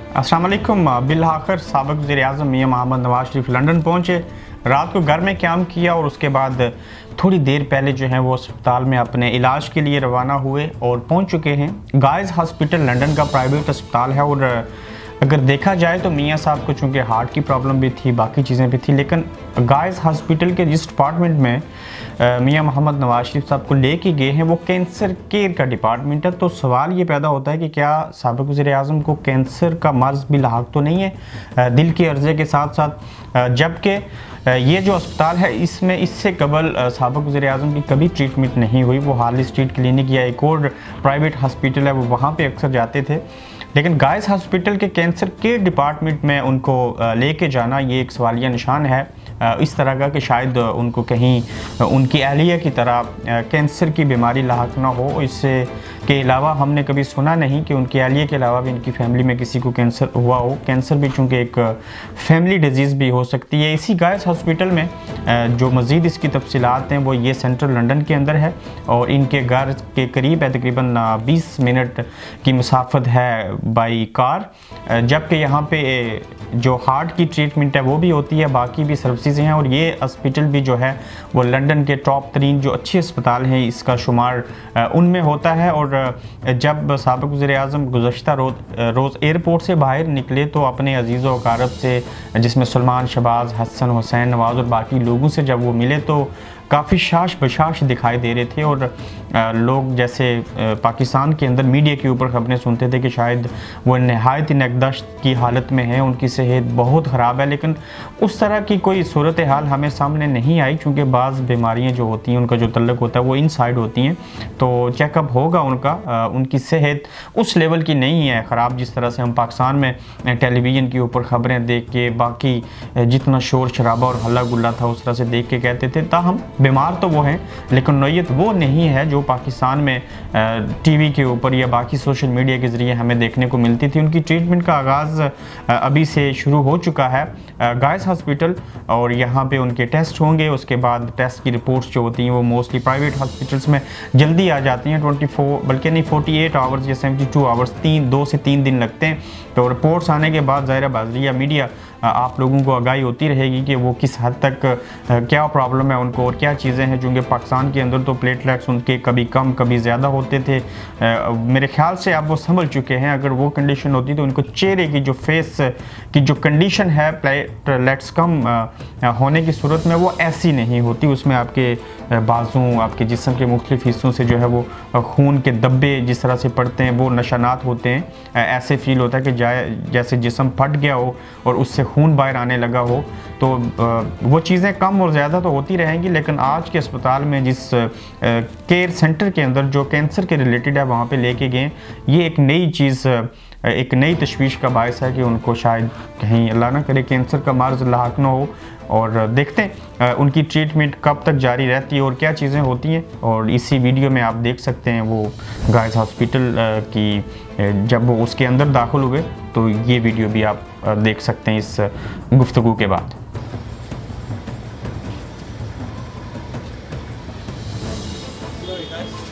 अस्सलाम वालेकुम। बिलआखिर साबिक़ वज़ीर-ए-आज़म मियां मोहम्मद नवाज शरीफ लंदन पहुंचे, रात को घर में क़याम किया और उसके बाद थोड़ी देर पहले जो है वो अस्पताल में अपने इलाज के लिए रवाना हुए और पहुंच चुके हैं। गाइज़ हॉस्पिटल लंदन का प्राइवेट अस्पताल है और अगर देखा जाए तो मियां साहब को चूँकि हार्ट की प्रॉब्लम भी थी, बाकी चीज़ें भी थी, लेकिन गाइज़ हॉस्पिटल के जिस डिपार्टमेंट में मियां मोहम्मद नवाज शरीफ साहब को लेके गए हैं वो कैंसर केयर का डिपार्टमेंट है। तो सवाल ये पैदा होता है कि क्या साबिक़ वज़ीर-ए-आज़म को कैंसर का मर्ज़ भी लाहक तो नहीं है दिल के अर्ज़े के साथ साथ, जबकि ये जो अस्पताल है इसमें इससे कबल साबिक़ वज़ीर-ए-आज़म की कभी ट्रीटमेंट नहीं हुई। वो हार्ली स्ट्रीट क्लिनिक या एक और प्राइवेट हॉस्पिटल है, वो वहाँ पे अक्सर जाते थे, लेकिन गाइस हॉस्पिटल के कैंसर केयर डिपार्टमेंट में उनको लेके जाना ये एक सवालिया निशान है इस तरह का कि शायद उनको कहीं उनकी अहलिया की तरह कैंसर की बीमारी लाहक ना हो। इससे के अलावा हमने कभी सुना नहीं कि उनकी अहलिया के अलावा भी इनकी फैमिली में किसी को कैंसर हुआ हो। कैंसर भी चूँकि एक फैमिली डिजीज़ भी हो सकती है। इसी गाइस हॉस्पिटल में जो मज़ीद इसकी तफसीलात हैं वो ये सेंट्रल लंदन के अंदर है और इनके घर के करीब है, तकरीबन 20 मिनट की मुसाफत है बाई कार, जबकि यहाँ पे जो हार्ट की ट्रीटमेंट है वो भी होती है, बाकी भी सर्विसेज हैं। और ये हॉस्पिटल भी जो है वो लंदन के टॉप 3 जो अच्छे अस्पताल हैं इसका शुमार उनमें होता है। और जब साबिक़ वज़ीर-ए-आज़म गुज़श्ता रोज़ एयरपोर्ट से बाहर निकले तो अपने अजीज़ व अक़ारब से, जिसमें सलमान, शहबाज, हसन, हुसैन, नवाज़ और बाकी लोगों से जब वो मिले तो काफ़ी शाश बशाश दिखाई दे रहे थे। और लोग जैसे पाकिस्तान के अंदर मीडिया के ऊपर ख़बरें सुनते थे कि शायद वो नहायत नगदश्त की हालत में है, उनकी सेहत बहुत ख़राब है, लेकिन उस तरह की कोई सूरत हाल हमें सामने नहीं आई, क्योंकि बाज़ बीमारियां जो होती हैं उनका जो तल्लुक़ होता है वो इनसाइड होती हैं। तो चेकअप होगा उनका, उनकी सेहत उस लेवल की नहीं है ख़राब जिस तरह से हम पाकिस्तान में टेलीविज़न के ऊपर ख़बरें देख के, बाकी जितना शोर शराबा और हल्ला गुल्ला था उस तरह से देख के कहते थे। ताहम बीमार तो वो हैं, लेकिन नौयत वो नहीं है जो पाकिस्तान में टीवी के ऊपर या बाकी सोशल मीडिया के ज़रिए हमें देखने को मिलती थी। उनकी ट्रीटमेंट का आगाज़ अभी से शुरू हो चुका है गाइस हॉस्पिटल, और यहाँ पे उनके टेस्ट होंगे। उसके बाद टेस्ट की रिपोर्ट्स जो होती हैं वो मोस्टली प्राइवेट हॉस्पिटल्स में जल्दी आ जाती हैं, 24 बल्कि नहीं 48 आवर्स या 72 आवर्स, 2 से 3 दिन लगते हैं। तो रिपोर्ट्स आने के बाद ज़ाहिर बाज़री या मीडिया आप लोगों को आगाही होती रहेगी कि वो किस हद तक क्या प्रॉब्लम है उनको और क्या चीज़ें हैं। क्योंकि पाकिस्तान के अंदर तो प्लेटलेट्स उनके कभी कम कभी ज़्यादा होते थे, मेरे ख्याल से अब वो संभल चुके हैं। अगर वो कंडीशन होती तो उनको चेहरे की जो फेस की जो कंडीशन है प्लेटलेट्स कम होने की सूरत में वो ऐसी नहीं होती, उसमें आपके बाजू, आपके जिस्म के मुख्तलिफ हिस्सों से जो है वो खून के धब्बे जिस तरह से पड़ते हैं वो निशानात होते हैं, ऐसे फील होता है कि जैसे जिस्म फट गया हो और उससे खून बाहर आने लगा हो। तो वो चीज़ें कम और ज़्यादा तो होती रहेंगी, लेकिन आज के अस्पताल में जिस केयर सेंटर के अंदर जो कैंसर के रिलेटेड है वहाँ पे लेके गए, ये एक नई चीज़, एक नई तशवीश का बायस है कि उनको शायद कहीं अल्लाह ना करे कैंसर का मर्ज़ लाहक ना हो। और देखते हैं उनकी ट्रीटमेंट कब तक जारी रहती है और क्या चीज़ें होती हैं। और इसी वीडियो में आप देख सकते हैं वो गाइस हॉस्पिटल की जब वो उसके अंदर दाखिल हुए, तो ये वीडियो भी आप देख सकते हैं इस गुफ्तगू के बाद। Sorry guys.